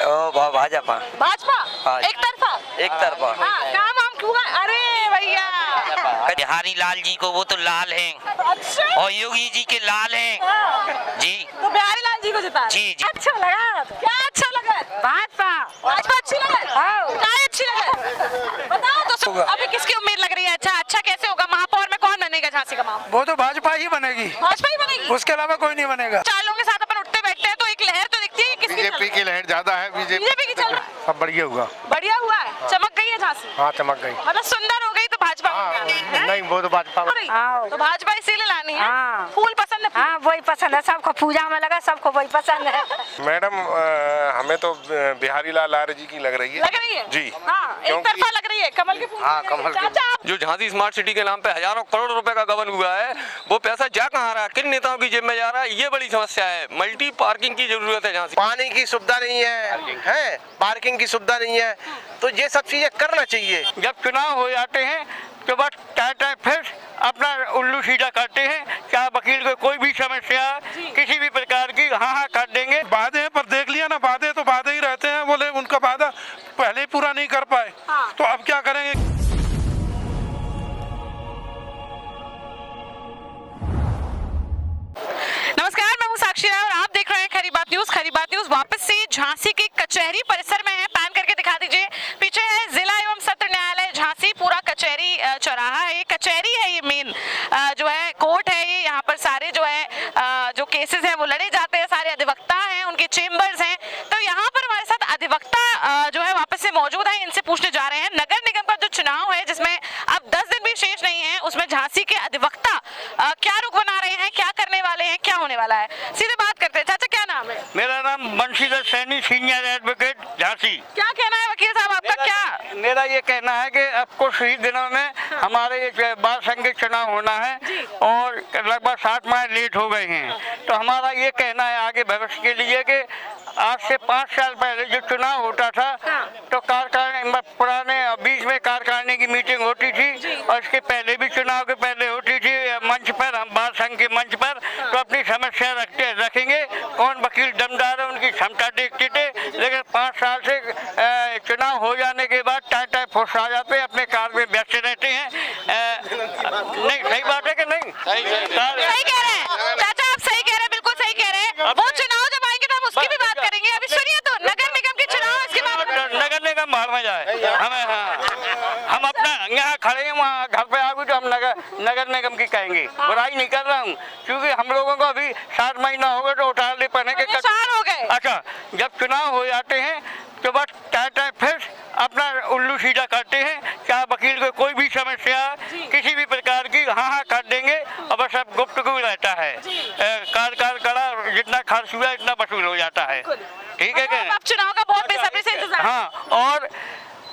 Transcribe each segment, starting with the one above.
भाजपा। भाजपा एक तरफा। हाँ, काम वाम क्यों है? अरे भैया बिहारी लाल जी को, वो तो लाल हैं। अच्छा। और योगी जी के लाल हैं। हाँ। जी तो बिहारी लाल जी को जिता। जी जी। अच्छा लगा। क्या अच्छा लगा? भाजपा अच्छी लगा। क्या अच्छी लगा? बताओ तो अभी किसकी उम्मीद लग रही है? अच्छा कैसे होगा? महापौर में कौन बनेगा झांसी का महापौर? वो तो भाजपा ही बनेगी, भाजपा ही बनेगी। उसके अलावा कोई नहीं बनेगा। चार लोगों के साथ अपन उठते बैठते हैं तो एक लहर तो दिखती है। किसकी? बीजेपी की लहर ज्यादा है। बीजेपी की चल रहा है। सब बढ़िया हुआ। बढ़िया हुआ है। चमक गई है झांसी। हाँ, चमक गई। मतलब सुंदर हो गई तो भाजपा हाँ, है? नहीं वो तो भाजपा। तो भाजपा इसीलिए लानी है। हाँ। फूल पसंद है? हाँ वही पसंद है सबको, पूजा में लगा सबको वही पसंद है। मैडम हमें तो बिहारी लाल आर्य जी की लग रही है। लग रही है जी। हाँ, एक तरफा लग रही है। कमल के फूल। हाँ, कमल के। चाचा आप जो झांसी स्मार्ट सिटी के नाम पे हजारों करोड़ रुपए का गबन हुआ है, वो पैसा जा कहाँ रहा है, किन नेताओं की जेब में जा रहा है, ये बड़ी समस्या है। मल्टी पार्किंग की जरूरत है झांसी। पानी की सुविधा नहीं है, पार्किंग की सुविधा नहीं है, तो ये सब चीजें करना चाहिए। जब चुनाव हो जाते हैं तो बस टाटा फिर अपना उल्लू सीधा करते हैं। क्या वकील को कोई भी समस्या किसी भी प्रकार की हाँ कर देंगे। वादे हैं पर देख लिया ना, वादे तो वादे ही रहते हैं। बोले उनका वादा पहले ही पूरा नहीं कर पाए, तो अब क्या करेंगे? नमस्कार, मैं हूं साक्षी राय और आप देख रहे हैं खरी बात न्यूज। खरी बात न्यूज वापस से झांसी के कचहरी परिसर में है। पैन करके दिखा दीजिए। पीछे है जिला एवं सत्र न्यायालय झांसी, पूरा कचहरी चौराहा है। ये कचहरी है, ये मेन जो है कोर्ट है। ये यहाँ पर सारे जो है जो केसेस हैं वो लड़े जाते हैं। सारे अधिवक्ता हैं, उनके चेम्बर्स हैं। तो यहाँ पर हमारे साथ अधिवक्ता जो है वापस से मौजूद है। इनसे पूछने जा रहे हैं नगर निगम का जो चुनाव है, जिसमें अब 10 दिन भी शेष नहीं है, उसमें झांसी के अधिवक्ता क्या रुख बना रहे हैं, क्या करने वाले हैं, क्या होने वाला है। सीधे बात करते हैं। चाचा क्या नाम है? मेरा नाम बंशीधर सैनी, सीनियर एडवोकेट झांसी। क्या कहना है वकील साहब आपका? क्या मेरा ये कहना है कि अब कुछ ही दिनों में हमारे बाल संघ के चुनाव होना है और लगभग 7 माह लेट हो गए हैं। तो हमारा ये कहना है आगे भविष्य के लिए कि आज से 5 साल पहले जो चुनाव होता था तो कार्यकारिणी पुराने बीच में कार्यकारिणी की मीटिंग होती थी और इसके पहले भी चुनाव के पहले होती थी मंच पर, हम बाल संघ के मंच पर। तो अपनी समस्या रखेंगे, कौन वकील दमदार है उनकी क्षमता देखते थे। लेकिन 5 साल से चुनाव हो जाने के बाद टाटा फुस आ जाते हैं, अपने कार्य में व्यस्त रहते हैं। नहीं, सही बात है कि नहीं? सही कह रहे हैं चाचा, आप सही कह रहे हैं, बिल्कुल सही कह रहे हैं। वो चुनाव जब आएंगे तो हम उसकी भी बात करेंगे। अभी सुनिए तो नगर निगम के चुनाव, इसके बाद नगर निगम बाहर में जाए। हमें हम अपना यहाँ खड़े हैं, वहाँ घर पे आगे तो हम नगर निगम की कहेंगे। बुराई नहीं कर रहा हूँ, क्योंकि हम लोगों को अभी 7 महीना हो गए तो उठा ले पहने के हो गए। अच्छा, जब चुनाव हो जाते हैं तो बस टाटा फिर अपना उल्लू सीधा करते हैं। क्या वकील को कोई भी समस्या किसी भी प्रकार की हाँ कर देंगे और बस अब गुप्तगू रहता है। कार कड़ा जितना खर्च हुआ इतना वसूल हो जाता है। ठीक है क्या? आप चुनाव का बहुत बेसब्री से इंतजार। हाँ, और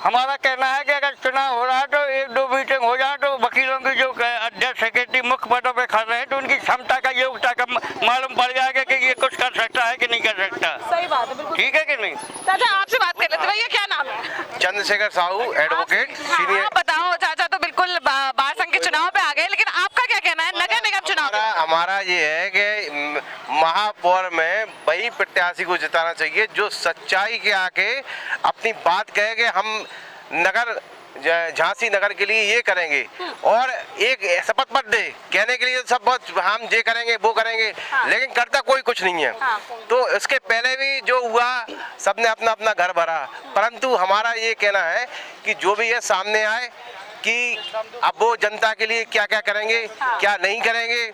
हमारा कहना है कि अगर चुनाव हो रहा है तो 1-2 मीटिंग हो जाए तो वकीलों की जो अध्यक्ष सेक्रेटरी मुख्य पदों पे खड़े हैं तो उनकी क्षमता का योग्यता का मालूम पड़ जाएगा कि ये कुछ कर सकता है कि नहीं कर सकता। सही बात है, बिल्कुल ठीक है कि नहीं? चाचा आपसे बात कर लेते। भैया क्या नाम है? Chandrashekhar Sahu, advocate, senior. हाँ, बताओ चाचा तो बिल्कुल बाल संघ के चुनाव पे आ गए, लेकिन आपका क्या कहना है नगर निगम चुनाव? हमारा ये है कि महापौर में वही प्रत्याशी को जिताना चाहिए जो सच्चाई के आके अपनी बात कहे कि हम नगर झांसी नगर के लिए ये करेंगे, और एक शपथ पत्र दे कहने के लिए सब बहुत हम ये करेंगे वो करेंगे, लेकिन करता कोई कुछ नहीं है। तो इसके पहले भी जो हुआ सबने अपना अपना घर भरा, परंतु हमारा ये कहना है कि जो भी है सामने आए कि अब वो जनता के लिए क्या क्या करेंगे, क्या नहीं करेंगे।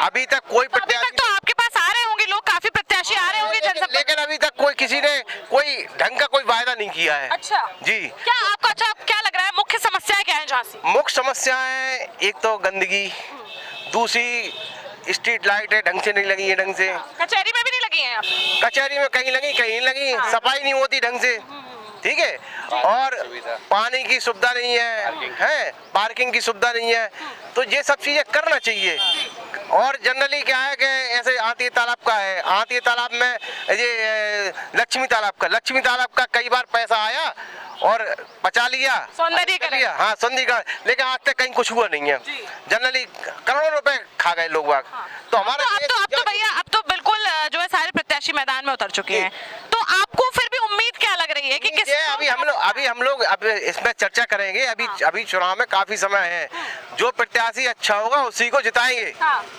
अभी तक कोई प्रत्याशी तो आपके पास आ रहे होंगे लोग, काफी प्रत्याशी आ रहे होंगे जनसभा, लेकिन अभी तक कोई किसी ने कोई ढंग का कोई वायदा नहीं किया है। अच्छा जी, क्या आपको क्या लग रहा है मुख्य समस्याएं क्या है झांसी? मुख्य समस्याएं एक तो गंदगी, दूसरी स्ट्रीट लाइट है ढंग से नहीं लगी है, ढंग से कचहरी में भी नहीं लगी है। कचहरी में कहीं लगी कहीं लगी, सफाई नहीं होती ढंग से। ठीक है, और पानी की सुविधा नहीं है, पार्किंग की सुविधा नहीं है, तो ये सब चीजें करना चाहिए। और जनरली क्या है कि ऐसे आती तालाब का है, आती तालाब में ये लक्ष्मी तालाब का कई बार पैसा आया और बचा लिया, सौंदर्यीकरण। हाँ, सौंदर्यीकरण, लेकिन आज तक कहीं कुछ हुआ नहीं है। जनरली करोड़ों रुपए खा गए लोग बाग। तो हमारा अब तो भैया अब तो बिल्कुल जो है सारे प्रत्याशी मैदान में उतर चुके हैं, तो आपको फिर भी उम्मीद बताइए कि किस ये अभी हम लोग अब इसमें चर्चा करेंगे। अभी चुनाव में काफी समय है। जो प्रत्याशी अच्छा होगा उसी को जिताएंगे।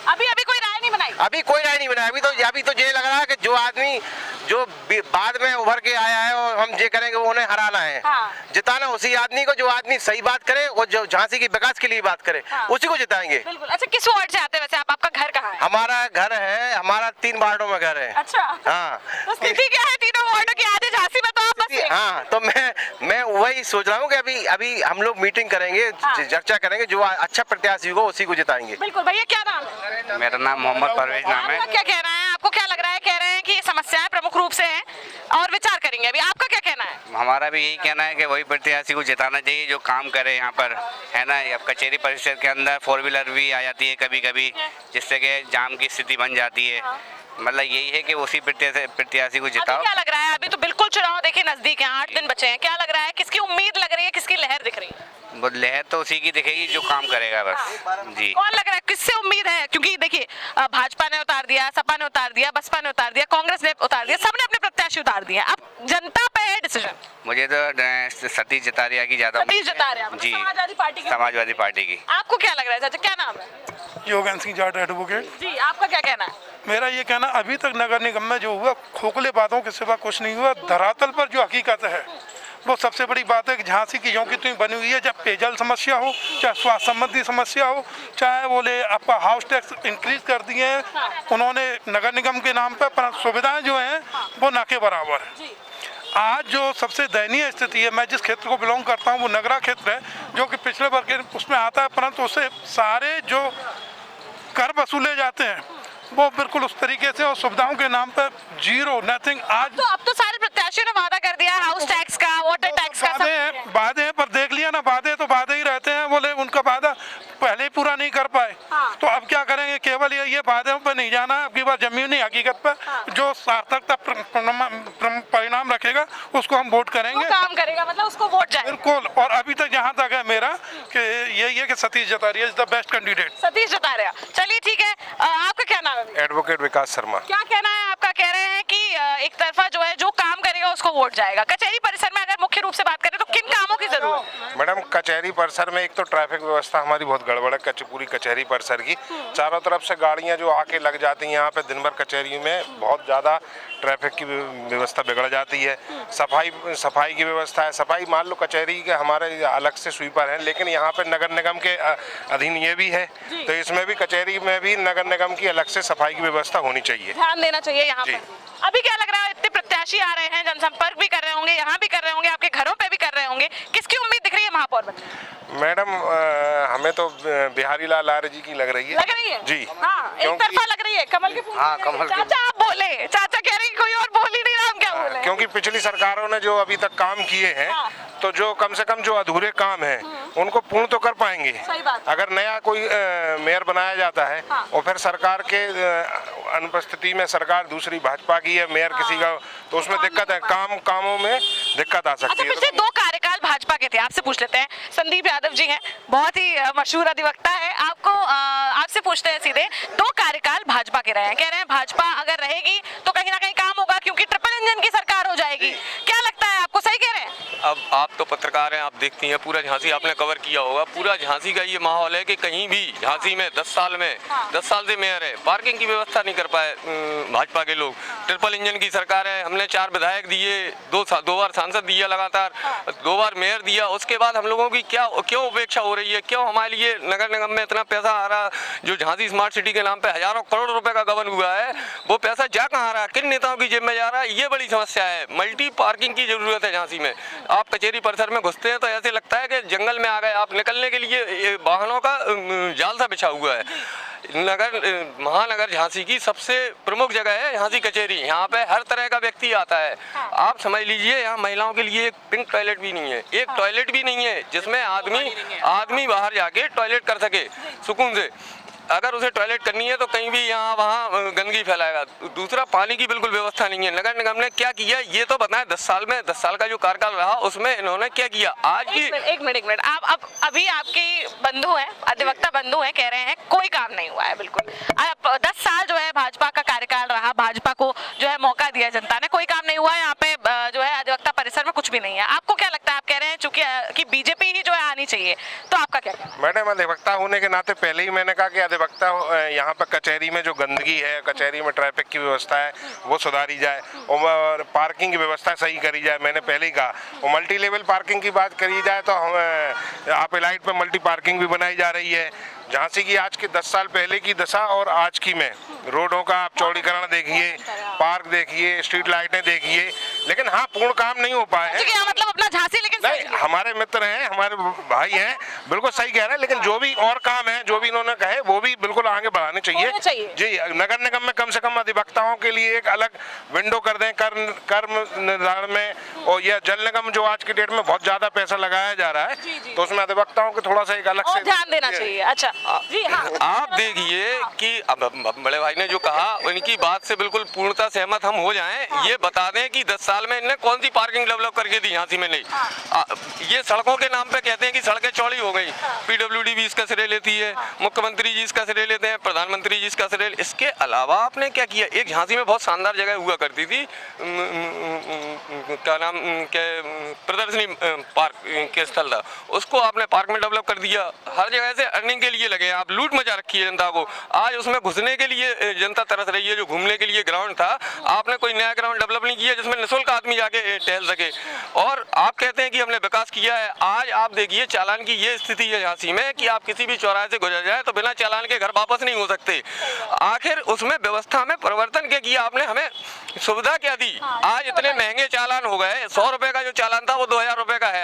अभी कोई राय नहीं बनाई। अभी कोई राय नहीं बनाया। अभी तो ये लग रहा है कि जो आदमी जो बाद में उभर के आया है और हम ये करेंगे वो उन्हें हराना है। जिताना उसी आदमी को जो आदमी सही बात करे और जो झांसी की विकास के लिए बात करे उसी को जिताएंगे। बिल्कुल। अच्छा, किस वार्ड से आते हैं वैसे आप? आपका घर कहाँ है? हमारा घर है, हमारा 3 वार्डों में घर है। अच्छा। हाँ, तो स्थिति क्या है तीनों वार्डों की? आधे झांसी में तो आप बसे। हाँ, तो मैं वही सोच रहा हूँ कि अभी हम लोग मीटिंग करेंगे, चर्चा करेंगे, जो अच्छा प्रत्याशी होगा उसी को जिताएंगे। बिल्कुल। भैया क्या नाम है? मेरा नाम मोहम्मद परवेज नाम है। आपका क्या कहना है? आपको क्या लग रहा है? कह रहे हैं कि समस्याएं प्रमुख रूप से हैं और विचार करेंगे। अभी आपका क्या कहना है? हमारा भी यही कहना है कि वही प्रत्याशी को जिताना चाहिए जो काम करे यहाँ पर, है ना। अब कचहरी परिसर के अंदर 4 व्हीलर भी आ जाती है कभी कभी, जिससे कि जाम की स्थिति बन जाती है। मतलब यही है कि उसी प्रत्याशी को जिताओ। क्या लग रहा है? अभी तो बिल्कुल चुनाव देखिए नजदीक है, 8 दिन बचे हैं। क्या लग रहा है? किसकी उम्मीद लग रही है? किसकी लहर दिख रही है? वो लहर तो उसी की दिखेगी जो काम करेगा बस। जी। कौन लग रहा है? किससे उम्मीद है? क्योंकि देखिए भाजपा ने उतार दिया, सपा ने उतार दिया, बसपा ने उतार दिया, कांग्रेस ने उतार दिया, सबने अपने प्रत्याशी उतार दिया। अब जनता पे है डिसीजन। मुझे तो सतीश जतारिया की ज्यादा। सतीश जतारिया जी, समाजवादी पार्टी की। समाजवादी पार्टी की। आपको क्या लग रहा है चाचा? क्या नाम है? योगेंद्र सिंह जाट एडवोकेट। जी, आपका क्या कहना है? मेरा ये कहना, अभी तक नगर निगम में जो हुआ खोखले बातों के सिवा कुछ नहीं हुआ। धरातल पर जो हकीकत है वो सबसे बड़ी बात है कि झांसी की यों की त्यों बनी हुई है। जब पेयजल समस्या हो, चाहे स्वास्थ्य संबंधी समस्या हो, चाहे बोले आपका हाउस टैक्स इंक्रीज कर दिए हैं उन्होंने नगर निगम के नाम पर सुविधाएं जो हैं वो ना के बराबर है। आज जो सबसे दयनीय स्थिति है, मैं जिस क्षेत्र को बिलोंग करता हूँ वो नगरा क्षेत्र है, जो कि पिछले वर्ग के उसमें आता है, परंतु उससे सारे जो कर वसूले जाते हैं वो बिल्कुल उस तरीके से और सुविधाओं के नाम पर जीरो, नथिंग। आज तो अब तो सारे प्रत्याशियों ने वादा कर दिया हाउस टैक्स का, वाटर टैक्स का। वादे हैं पर देख लिया ना, वादे तो वादे ही रहते हैं। बोले उनका वादा पहले ही पूरा नहीं कर पाए तो अब क्या करेंगे? केवल ये वादों पर नहीं जाना है, अब की बार जमीनी हकीकत पर जो सार्थकता परिणाम रखेगा उसको हम वोट करेंगे। काम करेगा मतलब उसको वोट जाए। बिल्कुल। और अभी तक जहाँ तक है मेरा कि यही है कि Satish Jataria is the best candidate. Satish Jataria. चलिए ठीक है। आपका क्या नाम है? एडवोकेट विकास शर्मा। क्या कहना है आपका? कह रहे हैं कि एक तरफा जो है जो काम करेगा उसको वोट जाएगा। कचहरी परिसर में अगर मुख्य रूप से बात करें तो किन कामों की जरूरत है? मैडम, कचहरी परिसर में एक तो ट्रैफिक व्यवस्था हमारी बहुत गड़बड़ है। पूरी कचहरी परिसर की चारों तरफ से गाड़ियां जो आके लग जाती हैं यहाँ पे, दिन भर कचहरी में बहुत ज़्यादा ट्रैफिक की व्यवस्था बिगड़ जाती है। सफाई की व्यवस्था है। सफाई मान लो कचहरी के हमारे अलग से स्वीपर हैं, लेकिन यहाँ पे नगर निगम के अधीन ये भी है, तो इसमें भी कचहरी में भी नगर निगम की अलग से सफाई की व्यवस्था होनी चाहिए। ध्यान देना चाहिए यहाँ पर। अभी क्या लग रहा है? इतने प्रत्याशी आ रहे हैं, जनसंपर्क भी कर रहे होंगे, यहाँ भी कर रहे होंगे, आपके घरों पे भी कर रहे होंगे, किसकी उम्मीद दिख रही है महापौर बनने? मैडम, हमें तो बिहारी लाल आर्य जी की लग रही है। लग रही है जी। हाँ, एक तरफा लग रही है। कमल के फूल। हाँ, कमल के। चाचा आप बोले। चाचा कह रहे हैं कोई और बोल ही नहीं रहा, हम क्या बोले? क्योंकि पिछली सरकारों ने जो अभी तक काम किए हैं तो जो कम से कम जो अधूरे काम हैं उनको पूर्ण तो कर पाएंगे। सही बात। अगर नया कोई मेयर बनाया जाता है और फिर सरकार के अनुपस्थिति में सरकार दूसरी भाजपा की है, मेयर किसी का, तो उसमें दिक्कत है, कामों में दिक्कत आ सकती है। पिछले 2 कार्यकाल भाजपा के थे। आपसे पूछ लेते हैं। संदीप यादव जी हैं, बहुत ही मशहूर अधिवक्ता है। आपसे पूछते हैं सीधे, 2 कार्यकाल भाजपा के रहे हैं, कह रहे हैं भाजपा अगर रहेगी तो कहीं ना कहीं काम होगा क्योंकि ट्रिपल इंजन की सरकार हो जाएगी। क्या लगता है आपको? सही कह रहे हैं? अब आप तो पत्रकार हैं, आप देखती हैं पूरा झांसी आपने कवर किया होगा। पूरा झांसी का ये माहौल है कि कहीं भी झांसी में 10 साल से मेयर है, पार्किंग की व्यवस्था नहीं कर पाए भाजपा के लोग। ट्रिपल इंजन की सरकार है, हमने 4 विधायक दिए, 2 बार सांसद दिया लगातार, 2 बार मेयर दिया, उसके बाद हम लोगों की क्यों उपेक्षा हो रही है? क्यों हमारे लिए नगर निगम में इतना पैसा आ रहा, जो झांसी स्मार्ट सिटी के नाम पे हजारों करोड़ रुपए का गबन हुआ है, वो पैसा जा कहाँ रहा है? किन नेताओं की जेब में जा रहा है? ये बड़ी समस्या है। मल्टी पार्किंग की जरूरत है झांसी में। आप कचहरी परिसर में घुसते हैं तो ऐसे लगता है कि जंगल में आ गए। आप निकलने के लिए वाहनों का जाल सा बिछा हुआ है। महानगर झांसी की सबसे प्रमुख जगह है झांसी कचहरी। यहाँ पे हर तरह का व्यक्ति आता है। आप समझ लीजिए यहाँ महिलाओं के लिए एक पिंक टॉयलेट भी नहीं है, एक टॉयलेट भी नहीं है जिसमें आदमी बाहर जाके टॉयलेट कर सके सुकून से। अगर उसे टॉयलेट करनी है तो कहीं भी यहाँ वहाँ गंदगी फैलाएगा। दूसरा, पानी की बिल्कुल व्यवस्था नहीं है। नगर निगम ने क्या किया ये तो बताएं। 10 साल का जो कार्यकाल रहा उसमें इन्होंने क्या किया? आज भी एक मिनट आप अभी आपके बंधु हैं, अधिवक्ता बंधु हैं, कह रहे हैं कोई काम नहीं हुआ है। बिल्कुल 10 साल जो है भाजपा का कार्यकाल रहा, भाजपा को जो है मौका दिया जनता ने, कोई काम नहीं हुआ यहाँ पे जो है अधिवक्ता परिसर में कुछ चूंकि कि बीजेपी ही जो है आनी चाहिए, तो आपका क्या कहना है? मैडम, अधिवक्ता होने के नाते पहले ही मैंने कहा कि अधिवक्ता यहाँ पर कचहरी में जो गंदगी है, कचहरी में ट्रैफिक की व्यवस्था है वो सुधारी जाए और पार्किंग की व्यवस्था सही करी जाए। मैंने पहले ही कहा। और मल्टी लेवल पार्किंग की बात करी जाए तो हम आप लाइट पर मल्टी पार्किंग भी बनाई जा रही है। झांसी की आज के 10 साल पहले की दशा और आज की में रोडों का आप चौड़ीकरण देखिए, पार्क देखिए, स्ट्रीट लाइटें देखिए, लेकिन हाँ पूर्ण काम नहीं हो पाए हैं। मतलब अपना झांसी लेकिन नहीं, हमारे मित्र हैं, हमारे भाई हैं, बिल्कुल सही कह रहे हैं, लेकिन जो भी और काम है, जो भी इन्होंने कहे वो भी बिल्कुल आगे बढ़ाने चाहिए। जी, नगर निगम में कम से कम अधिवक्ताओं के लिए एक अलग विंडो कर दें कर निर्धारण में, और यह जल निगम जो आज की डेट में बहुत ज्यादा पैसा लगाया जा रहा है, तो उसमें अधिवक्ताओं को थोड़ा सा एक अलग से ध्यान देना चाहिए। अच्छा जी हाँ, आप देखिए कि अब बड़े भाई ने जो कहा उनकी बात से बिल्कुल पूर्णतः सहमत हम हो जाएं। ये बता दें कि 10 साल में इन्होंने कौन सी पार्किंग डेवलप करके दी झांसी में? नहीं। ये सड़कों के नाम पे कहते हैं कि सड़कें चौड़ी हो गई, पीडब्ल्यूडी भी इसका श्रेय लेती है, मुख्यमंत्री जी इसका श्रेय लेते हैं, प्रधानमंत्री जी इसका श्रेय। इसके अलावा आपने क्या किया? एक झांसी में बहुत शानदार जगह हुआ करती थी, क्या नाम के प्रदर्शनी पार्क के स्थल था, उसको आपने पार्क में डेवलप कर दिया। हर जगह से अर्निंग के लिए लगे, आप लूट मचा रखी है जनता को। आज उसमें घुसने के लिए जनता तरस रही है। जो घूमने के लिए ग्राउंड था, आपने कोई नया ग्राउंड डेवलप नहीं किया जिसमें निःशुल्क आदमी जाके टहल सके। और आप कहते हैं कि हमने विकास किया है। आज आप देखिए चालान की ये स्थिति है झांसी में कि आप किसी भी चौराहे से गुजर जाए तो बिना चालान के घर वापस नहीं हो सकते। आखिर उसमें व्यवस्था में परिवर्तन क्या किया आपने? हमें सुविधा क्या दी? आज इतने महंगे चालान हो गए। 100 रुपए का जो चालान था वो 2000 रुपए का है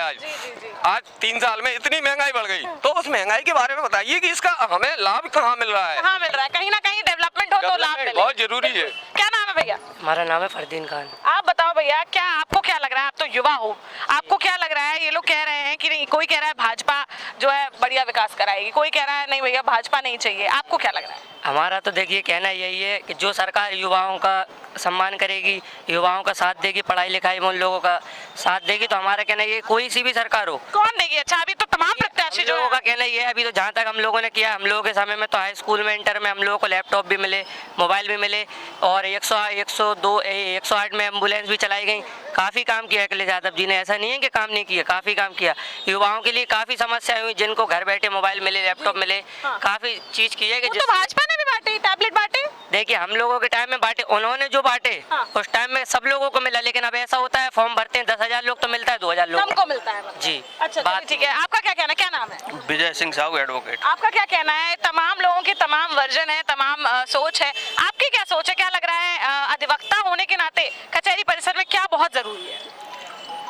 आज 3 साल में इतनी महंगाई बढ़ गई। तो उस महंगाई के बारे में बताइए कि इसका हमें लाभ कहाँ मिल रहा है? कहाँ मिल रहा है? कहीं ना कहीं डेवलपमेंट हो तो लाभ मिले। बहुत जरूरी है। क्या नाम है भैया? हमारा नाम है फरदीन खान। आप बताओ भैया, क्या आपको क्या लग रहा है? आप तो युवा हो, आपको क्या लग रहा है? ये लोग कह रहे हैं कि नहीं, कोई कह रहा है भाजपा जो है बढ़िया विकास कराएगी, कोई कह रहा है नहीं भैया भाजपा नहीं चाहिए। आपको क्या लग रहा है? हमारा तो देखिए कहना यही है कि जो सरकार युवाओं का सम्मान करेगी, युवाओं का साथ देगी, पढ़ाई लिखाई में उन लोगों का साथ देगी, तो हमारा कहना ये कोई सी भी सरकार हो। कौन देगी? अच्छा, अभी तो तमाम प्रत्याशी जो लोगों का कहना ये है, अभी तो जहाँ तक हम लोगों ने किया, हम लोगों के समय में तो हाई स्कूल में, इंटर में हम लोगों को लैपटॉप भी मिले, मोबाइल भी मिले, और 108 में एम्बुलेंस भी चलाई गई। काफ़ी काम किया अखिलेश यादव जी ने, ऐसा नहीं है कि काम नहीं किया, काफ़ी काम किया। युवाओं के लिए काफ़ी समस्याएं हुई, जिनको घर बैठे मोबाइल मिले, लैपटॉप मिले, काफ़ी चीज़ की है कि तो भाजपा ने भी बांटे, टैबलेट बांटे। देखिए हम लोगों के टाइम में बांटे, उन्होंने जो बांटे उस टाइम में सब लोगों को मिला, लेकिन अब ऐसा होता है फॉर्म भरते हैं 10,000 लोग तो मिलता है 2,000 लोग को मिलता है जी। अच्छा बात ठीक है। आपका क्या कहना है? क्या नाम है? विजय सिंह साहू, एडवोकेट। आपका क्या कहना है? तमाम लोगों की तमाम वर्जन है, तमाम सोच है, आपकी क्या सोच है? क्या लग रहा है अधिवक्ता होने के नाते कचहरी परिसर में क्या बहुत जरूरी है?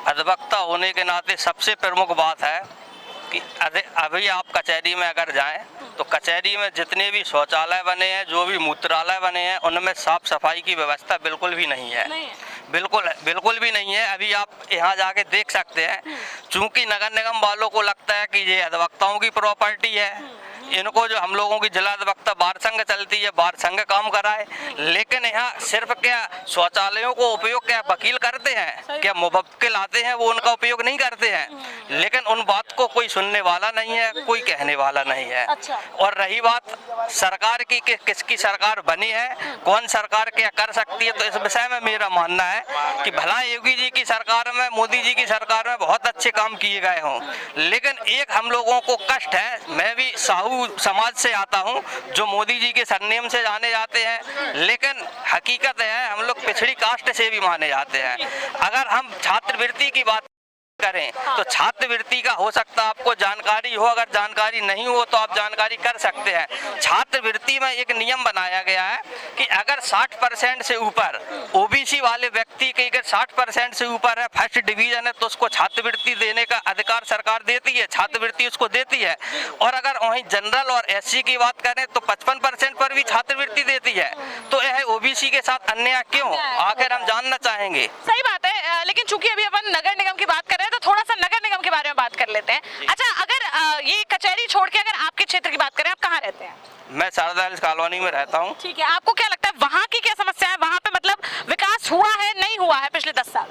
अधिवक्ता होने के नाते सबसे प्रमुख बात है कि अभी आप कचहरी में अगर जाएं तो कचहरी में जितने भी शौचालय बने हैं, जो भी मूत्रालय बने हैं, उनमें साफ सफाई की व्यवस्था बिल्कुल भी नहीं है। बिल्कुल भी नहीं है। अभी आप यहाँ जाके देख सकते हैं, चूंकि नगर निगम वालों को लगता है कि ये अधिवक्ताओं की प्रॉपर्टी है, इनको जो हम लोगों की जिला अधिवक्ता बार संघ चलती है, बार संघ काम कराए, लेकिन यहाँ सिर्फ क्या शौचालयों को उपयोग क्या वकील करते हैं? क्या मुवक्किल आते हैं वो उनका उपयोग नहीं करते हैं? लेकिन उन बात को कोई सुनने वाला नहीं है, कोई कहने वाला नहीं है। और रही बात सरकार की कि किसकी सरकार बनी है, कौन सरकार क्या कर सकती है, तो इस विषय में मेरा मानना है कि भला योगी जी की सरकार में, मोदी जी की सरकार में बहुत अच्छे काम किए गए हों, लेकिन एक हम लोगों को कष्ट है। मैं भी साहू समाज से आता हूं, जो मोदी जी के सरनेम से जाने जाते हैं, लेकिन हकीकत है हम लोग पिछड़ी कास्ट से भी माने जाते हैं। अगर हम छात्रवृत्ति की बात करें तो छात्रवृत्ति का हो सकता है आपको जानकारी हो, अगर जानकारी नहीं हो तो आप जानकारी कर सकते हैं। छात्रवृत्ति में एक नियम बनाया गया है कि अगर 60% से ऊपर ओबीसी वाले व्यक्ति के अगर 60% से ऊपर है, फर्स्ट डिवीजन है, तो उसको छात्रवृत्ति देने का अधिकार सरकार देती है, छात्रवृत्ति उसको देती है। और अगर वहीं जनरल और एससी की बात करें तो 55% पर भी छात्रवृत्ति देती है। तो यह ओबीसी के साथ अन्याय क्यों, आखिर हम जानना चाहेंगे। सही बात है, लेकिन चूंकि अभी अपन नगर निगम की बात कर रहे हैं तो थोड़ा सा नगर निगम के बारे में बात कर लेते हैं। अच्छा, अगर ये कचहरी छोड़ के अगर आपके क्षेत्र की बात करें, आप कहाँ रहते हैं? मैं शारदा हिल्स कॉलोनी में रहता हूँ। ठीक है, आपको क्या लगता है वहाँ की क्या समस्या है? वहाँ पे मतलब विकास हुआ है, नहीं हुआ है पिछले 10 साल?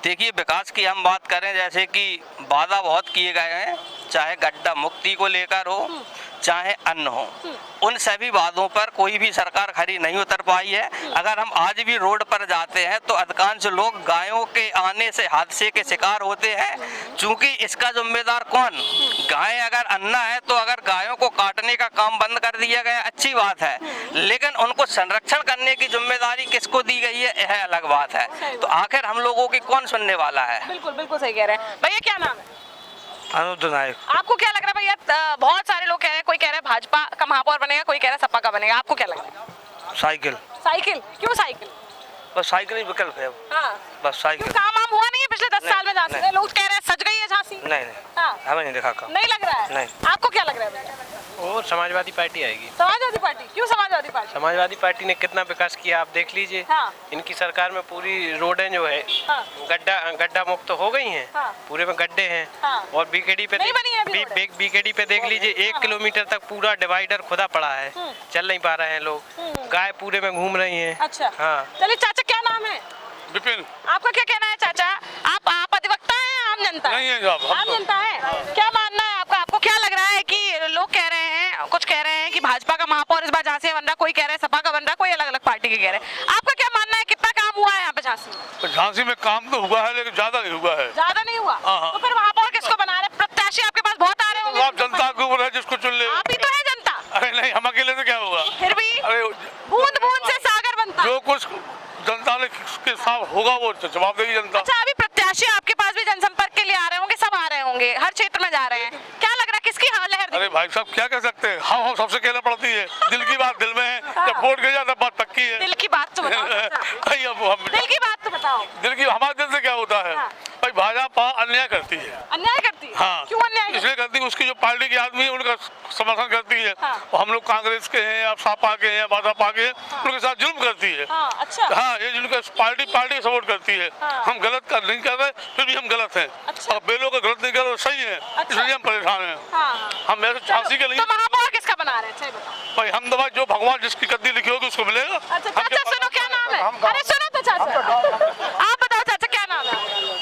देखिए विकास की हम बात करें, जैसे कि वादा बहुत किए गए हैं, चाहे गड्ढा मुक्ति को लेकर हो, चाहे अन्न हो, उन सभी वादों पर कोई भी सरकार खरी नहीं उतर पाई है। अगर हम आज भी रोड पर जाते हैं तो अधिकांश लोग गायों के आने से हादसे के शिकार होते हैं। चूंकि इसका जिम्मेदार कौन? गाय अगर अन्ना है तो अगर गायों को काटने का काम बंद कर दिया गया अच्छी बात है, लेकिन उनको संरक्षण करने की जिम्मेदारी किसको दी गई है यह अलग बात है। तो आखिर हम लोगों की कौन सुनने वाला है? बिल्कुल बिल्कुल सही कह रहे हैं भैया। क्या नाम है? अनुरुद्ध नायक। आपको क्या लग रहा है भैया? बहुत सारे लोग कह रहे हैं, कोई कह रहा है भाजपा का महापौर बनेगा, कोई कह रहा है सपा का बनेगा, आपको क्या लग रहा है? साइकिल। साइकिल? क्यों साइकिल? बस साइकिल ही विकल्प है। हाँ। बस साइकिल। क्यों काम वाम हुआ नहीं है पिछले 10 साल में झांसी? लोग कह रहे हैं सज गई है झांसी। नहीं हाँ। हमें नहीं देखा काम। नहीं लग रहा है? नहीं। आपको क्या लग रहा है भैया? और समाजवादी पार्टी आएगी। समाजवादी पार्टी? क्यों समाजवादी पार्टी? समाजवादी पार्टी ने कितना विकास किया आप देख लीजिए। हाँ। इनकी सरकार में पूरी रोडें जो है हाँ। गड्ढा मुक्त हो गई हैं। हाँ। पूरे में गड्ढे हैं। हाँ। और बीकेडी पे नहीं बनी है अभी रोडें। बीकेडी पे देख लीजिए 1 किलोमीटर तक पूरा डिवाइडर खुदा पड़ा है, चल नहीं पा रहे हैं लोग। गाय पूरे में घूम रही है। अच्छा। हाँ। चलिए चाचा क्या नाम है? विपिन। आपका क्या कहना है चाचा? आप अधिवक्ता हैं आम जनता? नहीं है साहब, हम आम तो- जनता है। क्या मानना है आपका? आपको क्या लग रहा है कि लोग कह रहे हैं, कुछ कह रहे हैं कि भाजपा का महापौर इस बार झांसी में बन रहा, कोई कह रहा है सपा का बन रहा, कोई अलग अलग पार्टी के कह रहे हैं। आपका क्या मानना है? कितना काम हुआ है यहाँ पे झांसी में? झांसी में काम तो हुआ है लेकिन ज्यादा नहीं हुआ है। ज्यादा नहीं हुआ? हाँ। तो फिर महापौर किसको बना रहे? प्रत्याशी आपके पास बहुत आ रहे होंगे। आप जनता के ऊपर है जिसको चुन ले। आप ही तो है जनता। अरे नहीं, हम अकेले से क्या होगा? फिर भी अरे बूंद बूंद से सागर बनता। जो कुछ जनता ने के साथ होगा वो जवाब देगी जनता। अच्छा, अभी प्रत्याशी आपके पास भी जनसंपर्क के लिए आ रहे होंगे, सब आ रहे होंगे, हर क्षेत्र में जा रहे हैं। क्या लग रहा है किसकी लहर दिखेगी? अरे भाई साहब क्या कह सकते हैं, हम सबसे कहना पड़ती है। दिल की बात दिल में है, जब वोट गिर जाता बात पक्की है। दिल की बात तो बताओ चाचा। भाई अब हम दिल की बात तो बताओ। दिल की हमारे दिल से क्या होता है? हाँ। भाई भाजपा अन्याय करती है। अन्याय करती है? हाँ। क्यों अन्याय करती है? इसलिए करती है उसकी जो पार्टी के आदमी है उनका समर्थन करती है। हाँ। और हम लोग कांग्रेस के हैं या सपा के हैं या भाजपा के हैं, उनके साथ जुल्म करती है। हाँ, अच्छा। हाँ, ये जिनका पार्टी सपोर्ट करती है। हाँ। हम गलत नहीं कर रहे, फिर भी हम गलत हैं। अच्छा। और बेलों का गलत नहीं कर रहे सही है। अच्छा। इसलिए हम परेशान हैं। हाँ। हम ऐसे झांसी के लिए तो महापौर किसका बना रहे हैं? अच्छा, ये बताओ। भाई हम दवा जो भगवान जिसकी गद्दी लिखी होगी उसको मिलेगा। अच्छा चाचा सुनो, क्या नाम है? अरे सुनो तो चाचा, आप बताओ चाचा क्या नाम है?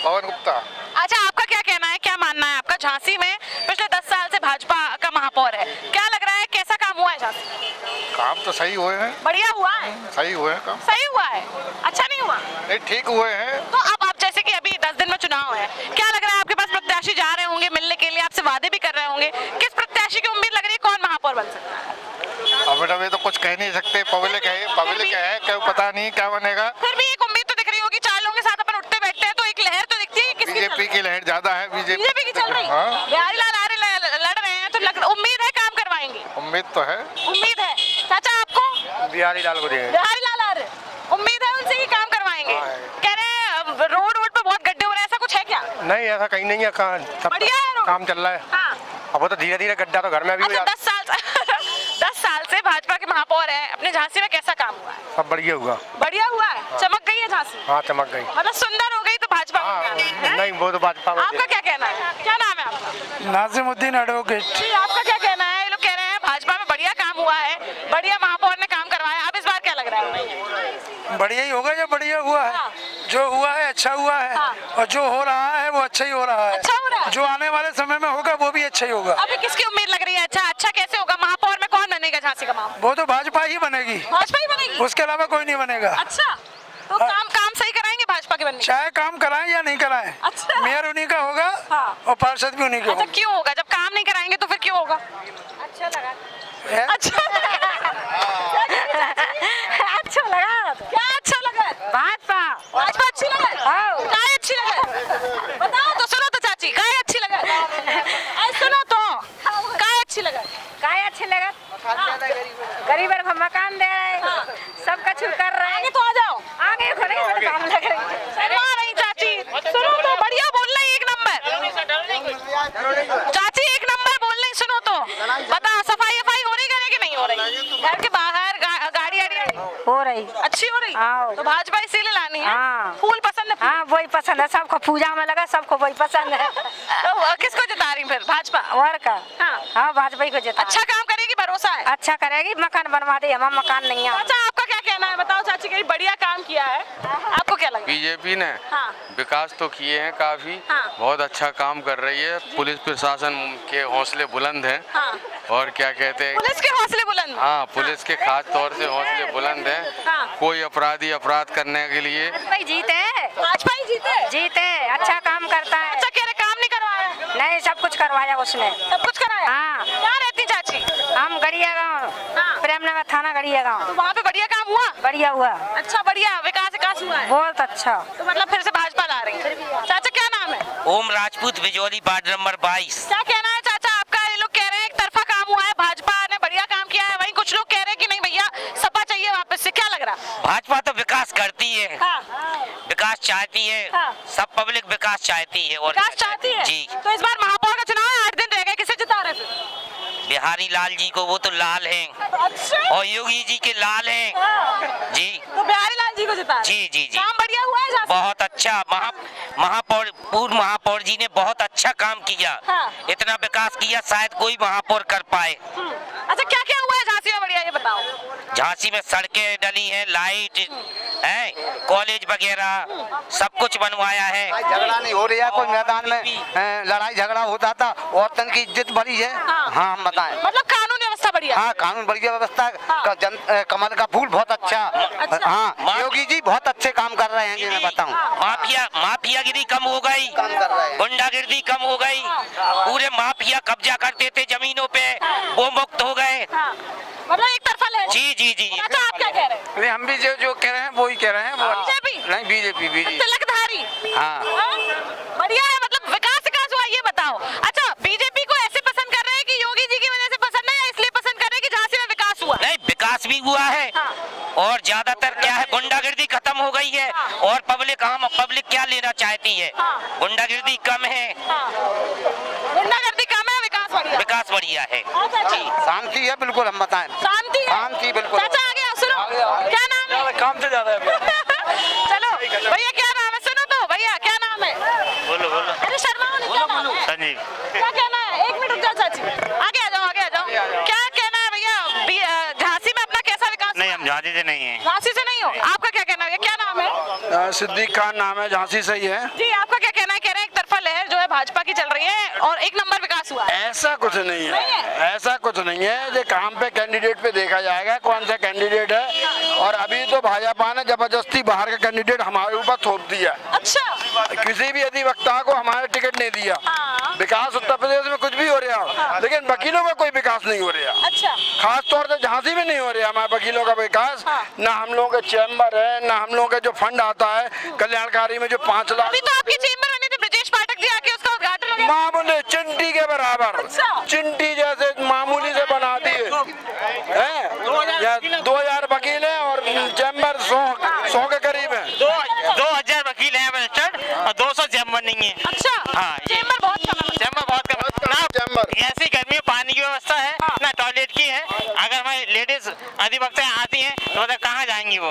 पवन गुप्ता। अच्छा, आपका क्या कहना है, क्या मानना है आपका? झांसी में पिछले 10 साल से भाजपा का महापौर है, क्या लग रहा है कैसा काम हुआ है झांसी में? काम तो सही हुए हैं। बढ़िया हुआ है? सही हुए हैं काम। सही हुआ है? अच्छा नहीं हुआ? नहीं, ठीक हुए हैं। तो अब आप जैसे कि अभी 10 दिन में चुनाव है, क्या लग रहा है आपके पास प्रत्याशी जा रहे होंगे मिलने के लिए, आपसे वादे भी कर रहे होंगे, किस प्रत्याशी की उम्मीद लग रही है, कौन महापौर बन सकता है? अब तो कुछ कह नहीं सकते, पब्लिक है क्या पता नहीं क्या बनेगा। फिर भी एक उम्मीद तो दिख रही होगी, 4 लोगों के साथ अपन उठते बैठते हैं तो एक लहर तो दिखती है। किसकी? बीजेपी की लहर ज्यादा है। बीजेपी की चल रही है। हाँ। बिहारी लाल आर्य लड़ रहे हैं तो उम्मीद है काम करवाएंगे? उम्मीद तो है। उम्मीद है। चाचा आपको? बिहारी लाल को देंगे। बिहारी लाल आर्य, उम्मीद है उनसे ही काम करवाएंगे? कह रहे हैं रोड पे बहुत गड्ढे हो रहे हैं, ऐसा कुछ है क्या? नहीं, ऐसा कहीं नहीं है। बढ़िया है रोड? काम चल रहा है। हाँ। अब वो तो धीरे धीरे गड्ढा तो घर में भी अच्छा, 10 साल से भाजपा के महापौर है, अपने झांसी में कैसा काम हुआ है? सब बढ़िया हुआ। बढ़िया हुआ है? चमक गई है झांसी? हाँ, चमक गई। मतलब सुंदर हो गई तो भाजपा में? नहीं, वो तो भाजपा में। आपका क्या कहना है? क्या नाम है आपका? नाजिमुद्दीन एडवोकेट। जी, आपका क्या कहना है? ये लोग कह रहे हैं भाजपा में बढ़िया काम हुआ है, बढ़िया महापौर ने काम करवाया, अब इस बार क्या लग रहा है? बढ़िया ही होगा जो बढ़िया हुआ है। हाँ। जो हुआ है अच्छा हुआ है। हाँ। और जो हो रहा है वो अच्छा ही हो रहा है। अच्छा हो रहा है? जो आने वाले समय में होगा वो भी अच्छा ही होगा। अभी किसकी उम्मीद लग रही है? अच्छा कैसे होगा? महापौर में कौन बनेगा झांसी का महापौर? वो तो भाजपा ही बनेगी, भाजपा ही बनेगी? उसके अलावा कोई नहीं बनेगा। अच्छा, तो काम सही कराएंगे भाजपा के बनने? चाहे काम कराएं या नहीं कराएं, अच्छा। मेयर उन्हीं का होगा। हाँ। और पार्षद भी उन्हीं के अच्छा, होंगे। क्यों होगा? जब काम नहीं कराएंगे तो फिर क्यों होगा? अच्छा लगा। है? अच्छा अच्छा लगा। क्या अच्छा लगा? भाजपा अच्छी लगा? काय अच्छी लगा? बताओ तो, सुनो तो चाची, काय अच्छी लगा? अरे सुनो तो, काय अच्छी लगा? काय अच्छे लगा? गरीब को मकान दे रहे हैं, सब कुछ कर रहे हैं। आगे तो आ जाओ। आगे को नहीं, बड़े काम लग रही है। शर्मा नहीं चाची, सुनो तो, बढ़िया बोल रही, एक नंबर चाची, एक नंबर बोल रही, सुनो तो। बता, सफाई हो रही घर की नहीं हो रही? घर के बाहर गाड़ी हो रही अच्छी हो रही? हाँ। तो भाजपा इसीलिए लानी है? हाँ। फूल पसंद है? हाँ, वही पसंद है, सबको पूजा में लगा, सबको वही पसंद है। तो किसको जिता रही फिर? भाजपा? और का? हाँ। हाँ, भाजपा ही को जिता। अच्छा काम करेगी, भरोसा है? अच्छा करेगी, मकान बनवा दे, हमारा मकान नहीं है। अच्छा, आपका क्या कहना है? बताओ चाची, कहीं बढ़िया काम किया है? आपको क्या लग रहा है? बीजेपी ने हाँ। विकास तो किए हैं काफी, हाँ। बहुत अच्छा काम कर रही है। पुलिस प्रशासन के हौसले बुलंद हैं। हाँ। और क्या कहते हैं, पुलिस के हौसले बुलंद। हाँ, पुलिस के खास तौर से हौसले बुलंद हैं। हाँ। कोई अपराधी अपराध करने के लिए भाई जीते भाजपा ही जीते, अच्छा काम करता है। अच्छा कह रहे काम नहीं करवाया? नहीं, सब कुछ करवाया उसने। सब कुछ कराया? हाँ। कहाँ रहती चाची? हम गड़िया गाँव, हाँ। प्रेमनगर थाना गड़िया तो गाँव। वहाँ पे बढ़िया काम हुआ? बढ़िया हुआ, अच्छा बढ़िया विकास हुआ है। बहुत अच्छा। तो मतलब फिर से भाजपा ला रही है। चाचा क्या नाम है? ओम राजपूत बिजौली वार्ड नंबर 22। क्या कहना है चाचा आपका? ये लोग कह रहे हैं एक तरफा काम हुआ है, भाजपा ने बढ़िया काम किया है, वहीं कुछ लोग कह रहे हैं कि नहीं भैया सपा चाहिए वापस से, क्या लग रहा? भाजपा तो विकास करती है, हाँ। विकास चाहती है, हाँ। सब पब्लिक विकास चाहती है। और विकास चाहती है? जी। तो इस बार महापौर का चुनाव है, 8 दिन रह गए, किसे जिता रहे फिर? बिहारी लाल जी को, वो तो लाल हैं। अच्छा। और योगी जी के लाल हैं। हाँ। जी। तो बिहारी लाल जी को जिता रहे? जी जी जी। काम बढ़िया हुआ है? बहुत अच्छा। पूर्व महापौर जी ने बहुत अच्छा काम किया। हाँ। इतना विकास किया शायद कोई महापौर कर पाए। अच्छा क्या क्या हुआ है झांसी में बढ़िया, ये बताओ। झांसी में सड़कें डली हैं, लाइट है, कॉलेज वगैरह सब कुछ बनवाया है। झगड़ा नहीं हो रहा है कोई मैदान में, लड़ाई झगड़ा होता था, औरतन की इज्जत बढ़ी है। हाँ। हाँ, हम बताएं। मतलब कानून व्यवस्था बढ़िया? हाँ, कानून बढ़िया व्यवस्था। हाँ। कमल का फूल बहुत अच्छा। अच्छा। हाँ, योगी जी बहुत अच्छे काम कर रहे हैं जी, मैं बताऊं। माफियागिरी कम हो गई, गुंडागिर्दी कम हो गई, पूरे माफिया कब्जा करते थे जमीनों पे, वो मुक्त हो गए। हाँ। मतलब एक तरफा ले? जी जी जी। अच्छा आप क्या कह रहे हैं? नहीं, हम भी जो कह रहे हैं वो ही कह रहे हैं। बीजेपी? नहीं, बीजेपी। तिलकधारी? हाँ। बढ़िया है, मतलब विकास हुआ, ये बताओ। अच्छा बीजेपी को ऐसे पसंद कर रहे हैं कि योगी जी की वजह से पसंद है, या इसलिए पसंद कर रहे हैं कि झांसी में विकास हुआ? नहीं, विकास भी हुआ है। हाँ। और ज्यादातर क्या है, गुंडागिर्दी खत्म हो गई है। हाँ। और पब्लिक क्या लेना चाहती है? हाँ। गुंडागिर्दी कम है। हाँ। गुंडागर्दी कम है, विकास बढ़िया है। अच्छा जी। शांति है बिल्कुल, हम बताएं। शांति है? शांति बिल्कुल। चाचा आगे आओ, सुनो। क्या नाम है? काम से ज्यादा है। चलो भैया क्या नाम है? सुनो तो भैया क्या नाम है? बोलो। अरे शर्माओ नहीं, क्या नाम है? संजीव। क्या कहना है? 1 मिनट रुक जाओ चाची, आगे आ जाओ। क्या कहना है भैया, झांसी में अपना कैसा विकास? नहीं, हम झांसी से नहीं है। झांसी से नहीं हो? आपका क्या कहना है? क्या नाम है? सिद्दीक खान नाम है, झांसी से ही है। जी आपका क्या कहना है? कह रहे हैं एक तरफा लहर जो है भाजपा की चल रही है और 1 नंबर विकास हुआ है। ऐसा कुछ नहीं नहीं है, है? ऐसा कुछ नहीं है। ये काम पे कैंडिडेट पे देखा जाएगा कौन सा कैंडिडेट है। और अभी तो भाजपा ने जबरदस्ती बाहर का कैंडिडेट हमारे ऊपर थोप दिया। अच्छा। किसी भी अधिवक्ता को हमारे टिकट नहीं दिया। हाँ। विकास उत्तर प्रदेश में कुछ भी हो रहा, लेकिन वकीलों में कोई विकास नहीं हो रहा। अच्छा। खास तौर से झांसी में नहीं हो रहा हमारे वकीलों का विकास। हाँ। ना हम लोगों के चैम्बर है, ना हम लोगों के जो फंड आता है कल्याणकारी में, जो 5 लाख। अभी तो आपकी चेंबर बनी थी, ब्रिजेश पाठक जी आके उसका उद्घाटन हो गया। मामूली चिंटी के बराबर, अच्छा। चिंटी जैसे मामूली से बना दिए हैं। 2000 वकील हैं और चैम्बर 100 के करीब है। 2000 वकील हैं रजिस्टर्ड और 200 चैम्बर नहीं है। अच्छा। हाँ, चेंबर बहुत कम है। चैम्बर बहुत कम ना। चैम्बर ऐसी गर्मी में पानी की व्यवस्था है ना, टॉयलेट की है। अगर हमारी लेडीज अधिवक्ता आती हैं तो मतलब कहाँ जाएंगी वो?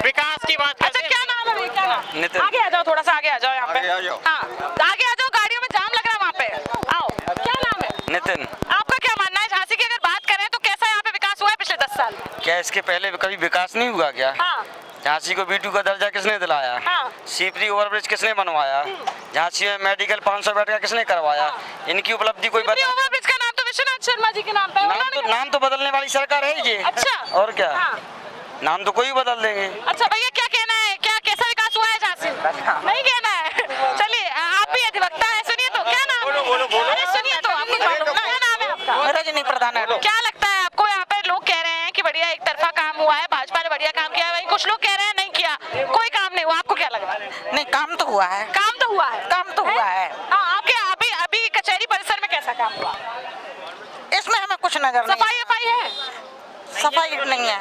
विकास की बात अच्छा क्या नाम है? क्या नाम? आगे आ जाओ, थोड़ा सा आगे आ जाओ यहाँ पे। हाँ आगे आ जाओ, गाड़ियों में जाम लग रहा है वहाँ पे। आओ, क्या नाम है? नितिन। आपका क्या मानना है? झांसी की अगर बात करें तो कैसा यहाँ पे विकास हुआ है पिछले 10 साल? क्या इसके पहले कभी विकास नहीं हुआ क्या? हाँ। झांसी को B2 का दर्जा किसने दिलाया? हाँ। सीपरी ओवरब्रिज किसने बनवाया? झांसी में मेडिकल 500 बेड का किसने करवाया? इनकी उपलब्धि कोई बता? ओवरब्रिज का नाम तो विश्वनाथ शर्मा जी के नाम पे है। नाम तो बदलने वाली सरकार है ये। अच्छा। और क्या? हाँ। नाम तो कोई बदल देंगे। अच्छा भैया क्या कहना है? क्या कैसा विकास हुआ है झांसी? नहीं कहना है? चलिए आप भी अधिवक्ता है, सुनिए तो क्या नाम है? बोलो। अरे सुनिए तो, आपको क्या नाम है आपका? रजनी प्रधान है। क्या लगता है आपको? यहाँ पे लोग कह रहे हैं कि बढ़िया एक तरफा काम हुआ है, भाजपा ने बढ़िया काम किया है, वहीं कुछ लोग कह रहे हैं नहीं किया, कोई काम नहीं हुआ। आपको क्या लग रहा है? नहीं, काम तो हुआ है। काम तो हुआ है। काम तो हुआ है। हाँ आपके अभी कचहरी परिसर में कैसा काम हुआ? इसमें हमें कुछ नजर नहीं। सफाई है? सफाई नहीं है।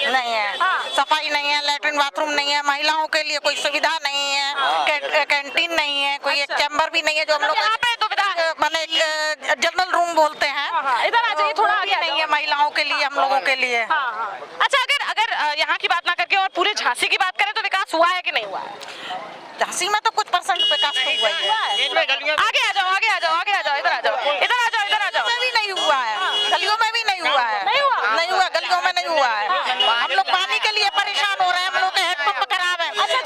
नहीं है। हाँ। सफाई नहीं है, लेटरिन बाथरूम नहीं है, महिलाओं के लिए कोई सुविधा नहीं है, कैंटीन नहीं है, कोई एक चैम्बर भी नहीं है जो हम लोग यहाँ पे दुविधा मैंने जनरल रूम बोलते हैं। इधर आ जाइए, थोड़ा आगे नहीं है महिलाओं के लिए, हम लोगों के लिए। अच्छा अगर यहाँ की बात ना करके और पूरे झांसी की बात करें तो विकास हुआ है कि नहीं हुआ है? झांसी में तो कुछ % विकास तो हुआ ही है। आगे आ जाओ, इधर आ जाओ, इधर आ जाओ। में भी नहीं हुआ है, गलियों में भी नहीं हुआ है। नहीं हुआ, गलियों में नहीं हुआ है। हम लोग पानी के लिए परेशान हो रहे हैं, हम लोग के हेडपंप खराब है। अच्छा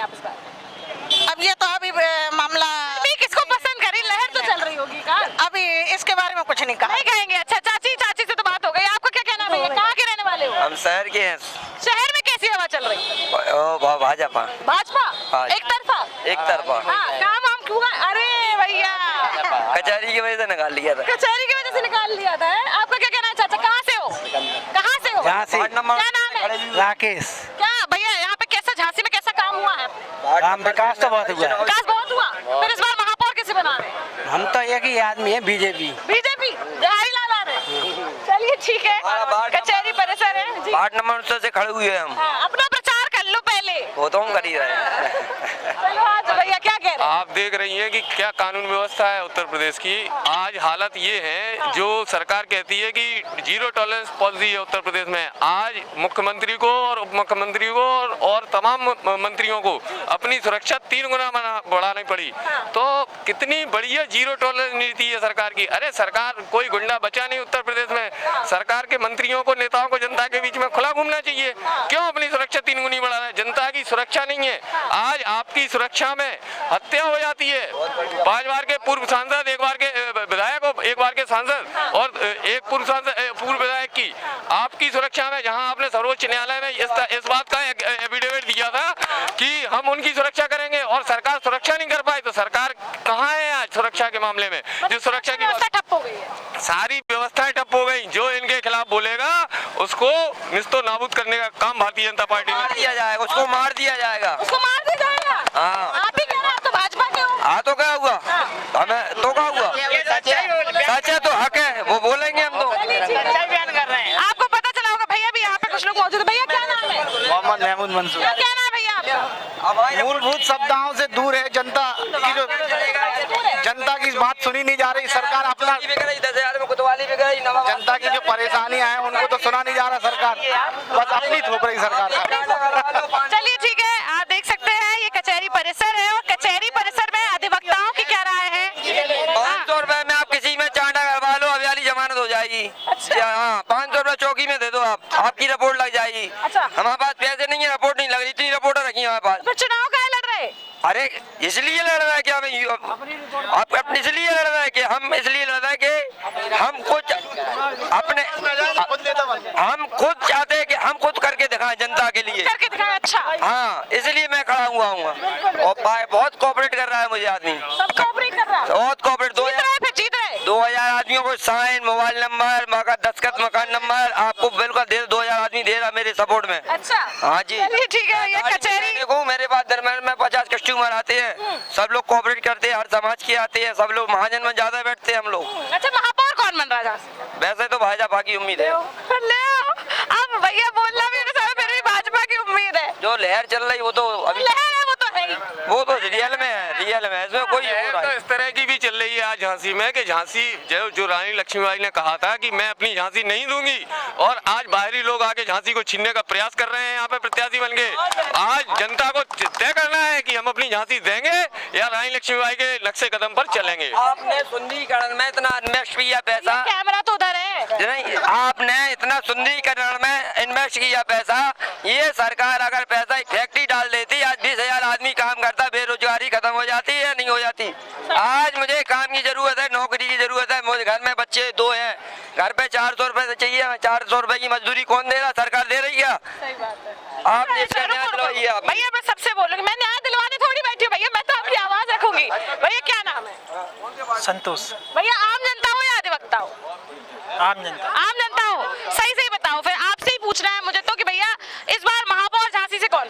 आप इस बार? अब ये तो अभी मामला अभी किसको पसंद करी, लहर तो चल रही होगी का? अभी इसके बारे में कुछ नहीं कहा। नहीं कहेंगे। अच्छा चाची से तो बात हो गई, आपका क्या कहना है भैया, कहाँ के रहने वाले हो? हम शहर के हैं। शहर में कैसी हवा चल रही है? भाजपा भाजपा एक तरफा। हाँ, काम वाम क्यों? अरे भैया कचहरी की वजह से निकाल लिया था। कचहरी की वजह से निकाल लिया था। आपका क्या कहना है चाचा, कहाँ से हो? क्या नाम है? राकेश। क्या भैया यहाँ पे कैसा, झांसी में कैसा काम हुआ है? काम विकास तो बहुत हुआ है। विकास बहुत हुआ। फिर इस बार महापौर किसे बना रहे हैं? हम तो एक ही आदमी है, बीजेपी। बिहारी लाल आ रहे हैं। चलिए ठीक है, कचहरी परिसर है जी। 8 नंबर से खड़े हुए हम। हाँ, अपना प्रचार कर लो पहले। वो तो हम कर ही रहे हैं। चलो आज भैया क्या कह रहे हैं? आप देख रही हैं कि क्या कानून व्यवस्था है उत्तर प्रदेश की। आज हालत ये है, जो सरकार कहती है कि जीरो टॉलरेंस पॉलिसी है उत्तर प्रदेश में। आज मुख्यमंत्री को और उप मुख्यमंत्री को और तमाम मंत्रियों को अपनी सुरक्षा 3 गुना बढ़ानी पड़ी। तो कितनी बढ़िया जीरो टॉलरेंस नीति है सरकार की। अरे सरकार, कोई गुंडा बचा नहीं उत्तर प्रदेश में। सरकार के मंत्रियों को, नेताओं को जनता के बीच में खुला घूमना चाहिए। क्यों अपनी सुरक्षा 3 गुनी बढ़ा रहे हैं? जनता की सुरक्षा नहीं है। आज आपकी सुरक्षा में हत्या हो जाती है। 5 बार के पूर्व सांसद, 1 बार के विधायक, 1 बार के सांसद और 1 पूर्व विधायक की आपकी सुरक्षा में, जहां आपने सर्वोच्च न्यायालय में इस बात का एफिडेविट दिया था कि हम उनकी सुरक्षा करेंगे और सरकार सुरक्षा नहीं कर पाई। तो सरकार कहाँ है आज सुरक्षा के मामले में? जो सुरक्षा की व्यवस्था ठप हो गई है, सारी व्यवस्थाएं ठप हो गई। जो इनके खिलाफ बोलेगा उसको निस्तो नाबूद करने का काम भारतीय जनता पार्टी ने दिया जाएगा, उसको मार दिया जाएगा। उसको मार दिया जाएगा। हाँ, आप ही कह रहे हैं, आप तो भाजपा के हो। हाँ तो क्या हुआ? हमें तो क्या हुआ? सच है तो हक है, वो बोलेंगे हम तो। आपको पता चला होगा भैया भी यहाँ पे कुछ लोग मौजूद है। भैया क्या नाम है? मोहम्मद महमूद मंसूर। क्या कहना है भैया आपका? मूलभूत सुविधाओं से दूर है जनता की, जो जनता की बात सुनी नहीं जा रही। सरकार अपना 10,000 में कोतवाली भी गई। जनता की जो परेशानियां हैं उनको तो सुना नहीं जा रहा सरकार, बस अपनी थोप रही सरकार का। चलिए ठीक है, आप देख सकते हैं ये कचहरी परिसर है और कचहरी परिसर में अधिवक्ताओं की क्या राय है? 500 रुपए में आप किसी में चांटा करवा लो, अभी जमानत हो जाएगी। हाँ, 500 रुपए चौकी में दे दो, आपकी रिपोर्ट लग जाएगी। अच्छा। हमारे पास पैसे नहीं है, रिपोर्ट नहीं लग रही, इतनी रिपोर्टर रखी हमारे पास। तो चुनाव का लड़ रहे? अरे इसलिए लड़ रहा है कि हम इसलिए लड़ रहा है कि हम इसलिए लड़ रहे हैं कि हम कुछ अपने हम खुद चाहते हैं कि हम खुद करके दिखाएं जनता के लिए। करके दिखाएं। अच्छा। हाँ, इसलिए मैं खड़ा हुआ हूँ और बहुत कोऑपरेट कर रहा है मुझे आदमी। सब कोऑपरेट कर रहा है। बहुत कोऑपरेट। 2000 आदमियों को साइन, मोबाइल नंबर, दस्तखत, मकान नंबर आपको बिल्कुल 2000 आदमी दे रहा मेरे सपोर्ट में। अच्छा। हाँ जी। चलिए ठीक है, ये कचहरी देखो मेरे पास दरम्यान में 50 कस्टमर आते हैं, सब लोग कोऑपरेट करते हैं, हर समाज के आते हैं, सब लोग महाजन में ज्यादा बैठते हैं हम लोग। अच्छा, महापौर कौन बन रहा है? वैसे तो भाजपा की उम्मीद है। अब भैया बोलना भी फिर भी भाजपा की उम्मीद है। जो लहर चल रही वो तो अभी लहर है, वो तो है ही। वो तो रियल में है, रियल में इसमें कोई तो इस तरह की भी चल रही है आज झांसी में कि झांसी जो रानी लक्ष्मीबाई ने कहा था कि मैं अपनी झांसी नहीं दूंगी, और आज बाहरी लोग आके झांसी को छीनने का प्रयास कर रहे हैं। यहाँ पे प्रत्याशी बन गए। आज जनता को तय करना है कि हम अपनी झांसी देंगे या रानी लक्ष्मीबाई के नक्शे कदम पर चलेंगे। आपने सुंदरीकरण में इतना इन्वेस्ट किया पैसा, कैमरा तो उधर है नहीं, आपने इतना सुंदरीकरण में इन्वेस्ट किया पैसा। ये सरकार अगर पैसा एक फैक्ट्री डाल देती, आज 20,000 आदमी काम करता, बेरोजगारी खत्म हो जाती है, नहीं हो जाती। आज मुझे काम की जरूरत है, नौकरी की जरूरत है। मुझे घर में बच्चे 2 हैं, घर पे 400 रुपए चाहिए। 400 रुपए की मजदूरी कौन दे रहा? सरकार दे रही है। सही बात है। आप इसका न्याय दिलवाइए। आप भैया मैं सबसे बोलूंगी, मैं न्याय दिलवाने थोड़ी बैठी हूँ भैया, मैं तो आपकी आवाज रखूंगी। भैया क्या नाम है? संतोष। भैया आम जनता हो या अधिवक्ता हो? आम जनता। आम जनता हो। सही सही बताओ, फिर आपसे ही पूछना है मुझे तो कि भैया इस बार महापौर झांसी से कौन?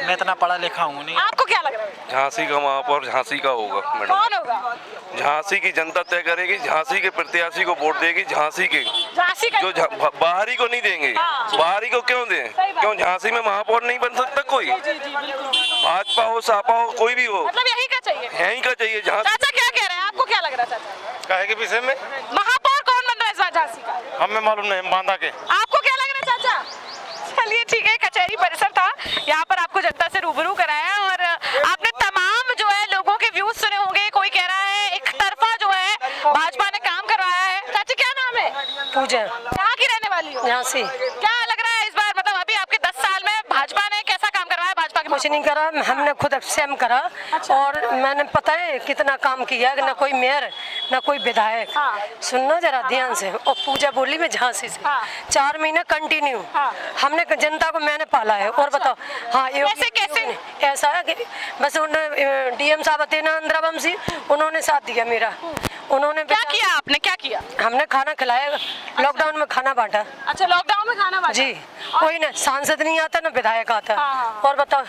मैं इतना पढ़ा लिखा हूँ नहीं। आपको क्या लग रहा है? झांसी का महापौर झांसी का होगा मैडम। कौन होगा? झांसी की जनता तय करेगी, झांसी के प्रत्याशी को वोट देगी। झांसी के झांसी का जो बाहरी को नहीं देंगे। हाँ। बाहरी को क्यों दें? क्यों झांसी में महापौर नहीं बन सकता कोई? भाजपा हो, सपा हो, कोई भी हो, मतलब यही का चाहिए। यही का चाहिए। चाचा क्या कह रहे हैं? आपको क्या लग रहा है चाचा? काहे के विषय में? महापौर कौन बन रहा है इस बार झांसी का? हमें मालूम नहीं, बांधा के। आपको क्या लग रहा है चाचा? चलिए ठीक है, कचहरी परिसर था, यहाँ पर आपको जनता से रूबरू कराया और आपने तमाम जो है लोगों के व्यूज सुने होंगे। कोई कह रहा है एक तरफा जो है भाजपा ने काम करवाया है। चाची क्या नाम है? पूजा। कहाँ की रहने वाली हो? यहाँ से। क्या लग रहा है इस बार, मतलब अभी आपके 10 साल में भाजपा ने कैसा काम करवाया? भाजपा के कुछ नहीं करा, हमने खुद स्वयं करा। और मैंने पता है कितना काम किया, ना कोई मेयर ना कोई विधायक। सुनना जरा ध्यान से। और पूजा बोली मैं झांसी से 4 महीने कंटिन्यू हमने जनता को मैंने पाला है। और बताओ हाँ कैसे ऐसा है कि बस उन्होंने डीएम साहब थे ना इंदिरा वंशी, उन्होंने साथ दिया मेरा। उन्होंने क्या किया आपने, क्या किया? हमने खाना खिलाया, लॉकडाउन में खाना बांटा। अच्छा, लॉकडाउन में खाना बांटा जी। कोई ना सांसद नहीं आता ना विधायक आता। और बताओ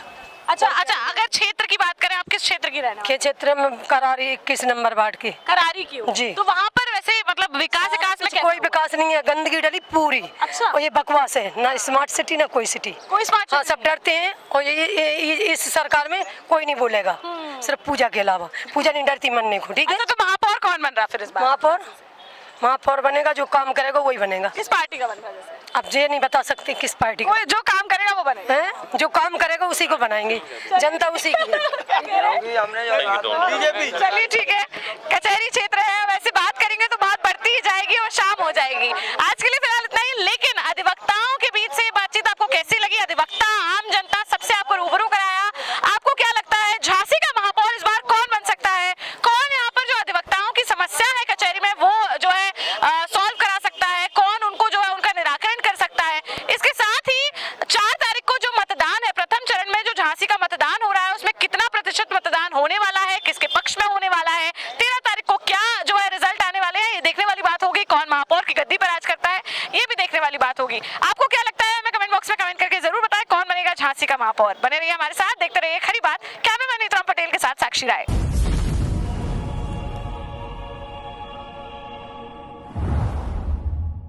अच्छा, अगर क्षेत्र की बात करें, आप किस क्षेत्र की रहना? के क्षेत्र में करारी 21 नंबर वार्ड की। करारी की हो? जी। तो वहाँ पर वैसे मतलब विकास में कोई विकास नहीं है, गंदगी डली पूरी। अच्छा। और ये बकवास है, ना स्मार्ट सिटी ना कोई सिटी। कोई स्मार्ट हाँ, सब डरते हैं। और ये इस सरकार में कोई नहीं बोलेगा, सिर्फ पूजा के अलावा। पूजा नहीं डरती मनने को, ठीक है। तो महापौर कौन बन रहा फिर इस बार? महापौर बनेगा, जो काम करेगा वही बनेगा। किस पार्टी का बनेगा? जैसे अब ये नहीं बता सकती किस पार्टी का। जो काम करेगा वो बनेगा। जो काम करेगा उसी को बनाएंगे, जनता उसी की है। चलिए ठीक है, कचहरी क्षेत्र है, वैसे बात करेंगे तो बात बढ़ती ही जाएगी और शाम हो जाएगी। आज के लिए फिलहाल इतना ही। लेकिन अधिवक्ताओं के बीच से बातचीत आपको कैसी लगी? अधिवक्ता, आम जनता, सबसे आपको रूबरू कराया। आपको क्या लगता है झांसी का महापौर इस बार कौन बन सकता है? कौन यहाँ पर जो अधिवक्ताओं की समस्या है कचहरी में वो जो है सॉल्व करा सकता है? कौन उनको जो है उनका निराकरण कर सकता है? इसके साथ ही 4 तारीख को जो मतदान है, प्रथम चरण में जो झांसी का मतदान हो रहा है, उसमें कितना प्रतिशत मतदान होने वाला है, किसके पक्ष में होने वाला है, 13 तारीख को क्या जो है रिजल्ट आने वाले हैं, ये देखने वाली बात होगी। कौन महापौर की गद्दी पर राज करता है, ये भी देखने वाली बात होगी। आपको क्या लगता है हमें कमेंट बॉक्स में कमेंट करके जरूर बताएं कौन बनेगा झांसी का महापौर। बने रहिए हमारे साथ, देखते रहिए खरी बात। कैमरामैन नेत्राम पटेल के साथ साक्षी राय।